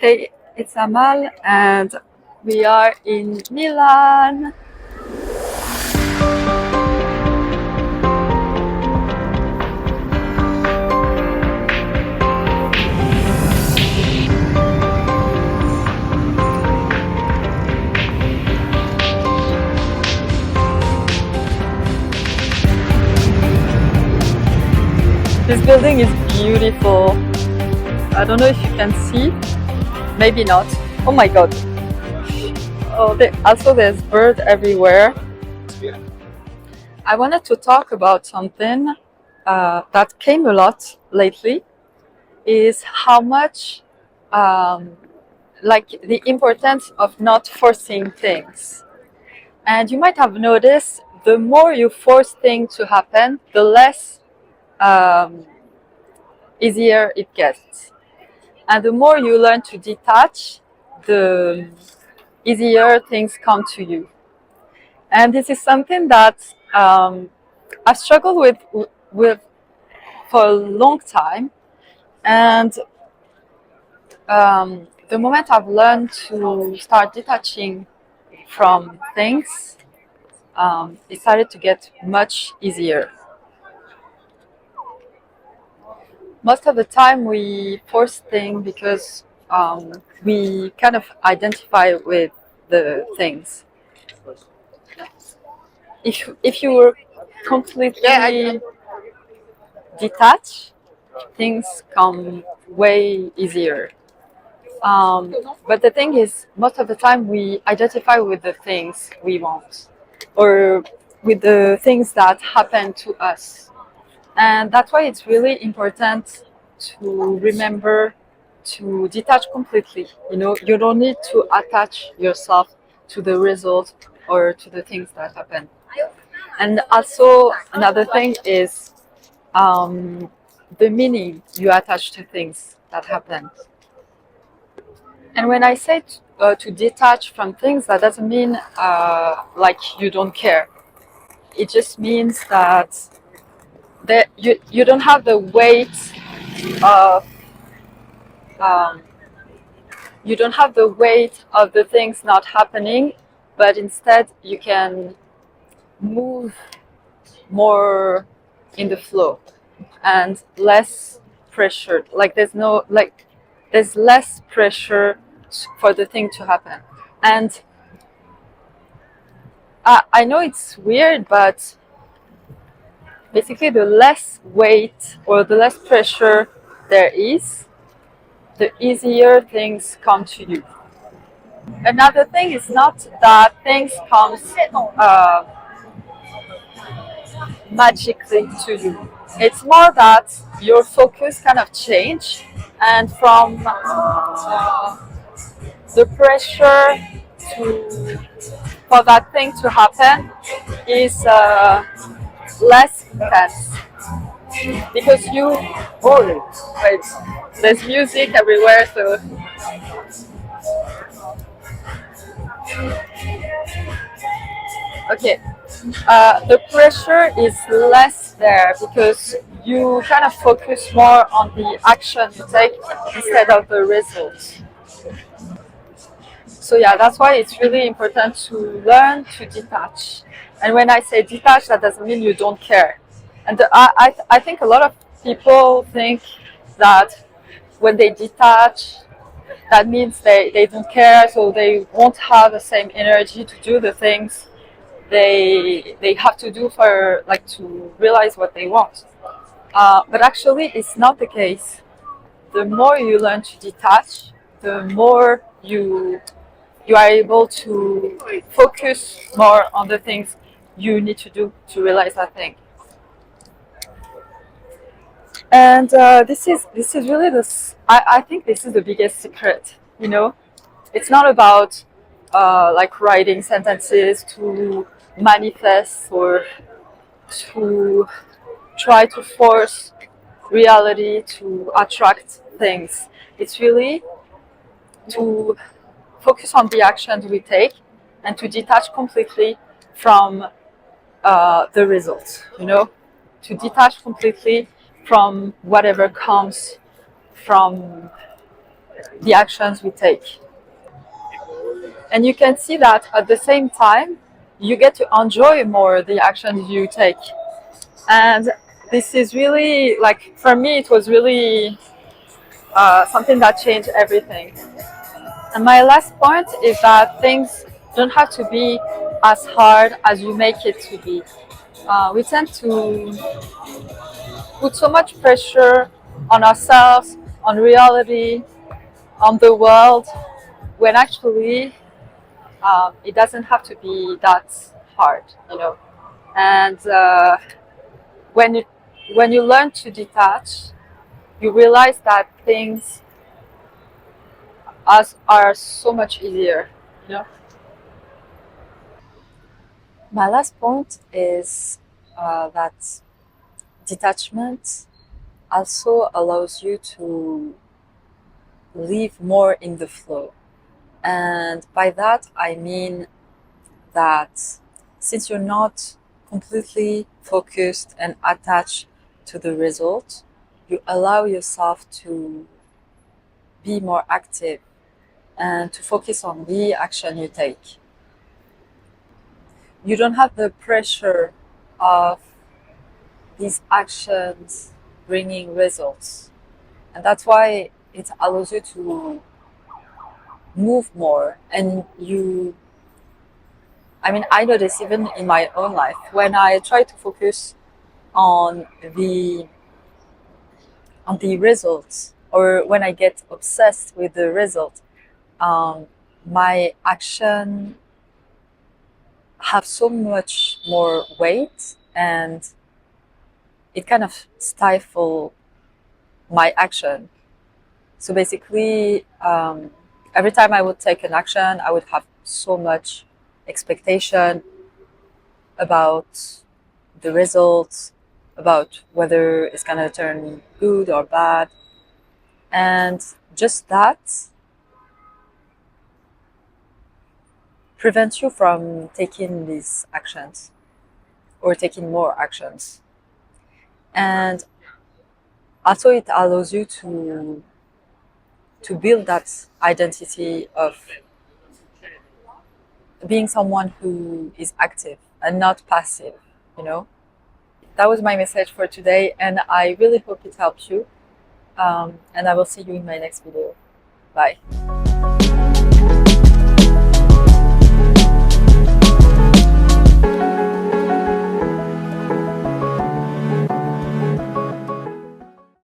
Hey, it's Amale, and we are in Milan. This building is beautiful. I don't know if you can see, maybe not. Oh my god. Oh, also there's birds everywhere. I wanted to talk about something that came a lot lately, is how much like the importance of not forcing things. And you might have noticed the more you force things to happen, the less um, easier it gets. And the more you learn to detach, the easier things come to you. And this is something that I've struggled with for a long time. And the moment I've learned to start detaching from things, it started to get much easier. Most of the time we force things because we kind of identify with the things. If you were completely detached, things come way easier. But the thing is, most of the time we identify with the things we want, or with the things that happen to us. And that's why it's really important to remember to detach completely. You know, you don't need to attach yourself to the result or to the things that happen. And also, another thing is the meaning you attach to things that happen. And when I say to detach from things, that doesn't mean like you don't care. It just means that you don't have the weight of um, you don't have the weight of the things not happening, but instead you can move more in the flow and less pressure. Like there's less pressure for the thing to happen. And I know it's weird, but basically the less weight or the less pressure there is, the easier things come to you. Another thing is not that things come uh, magically to you. It's more that your focus kind of change, and from the pressure to for that thing to happen is less intense because you wait, there's music everywhere, so okay. The pressure is less there because you kind of focus more on the action you take instead of the results. So yeah, that's why it's really important to learn to detach. And when I say detach, that doesn't mean you don't care. And I think a lot of people think that when they detach, that means they don't care, so they won't have the same energy to do the things they have to do for like to realize what they want. But actually, it's not the case. The more you learn to detach, the more you are able to focus more on the things you need to do to realize that thing. And this is really this. I think this is the biggest secret. You know, it's not about like writing sentences to manifest or to try to force reality to attract things. It's really to focus on the actions we take and to detach completely from the results, you know, to detach completely from whatever comes from the actions we take. And you can see that at the same time, you get to enjoy more the actions you take. And this is really, like, for me, it was really something that changed everything. And my last point is that things don't have to be as hard as you make it to be. We tend to put so much pressure on ourselves, on reality, on the world, when actually it doesn't have to be that hard, you know. And when you when you learn to detach, you realize that things are so much easier, you know. My last point is that detachment also allows you to live more in the flow. And by that, I mean that since you're not completely focused and attached to the result, you allow yourself to be more active and to focus on the action you take. You don't have the pressure of these actions bringing results. And that's why it allows you to move more. And I know this even in my own life. When I try to focus on the on the results, or when I get obsessed with the result, my action have so much more weight, and it kind of stifle my action. So basically, every time I would take an action, I would have so much expectation about the results, about whether it's gonna turn good or bad. And just that prevents you from taking these actions or taking more actions. And also it allows you to build that identity of being someone who is active and not passive, you know? That was my message for today, and I really hope it helps you. And I will see you in my next video. Bye.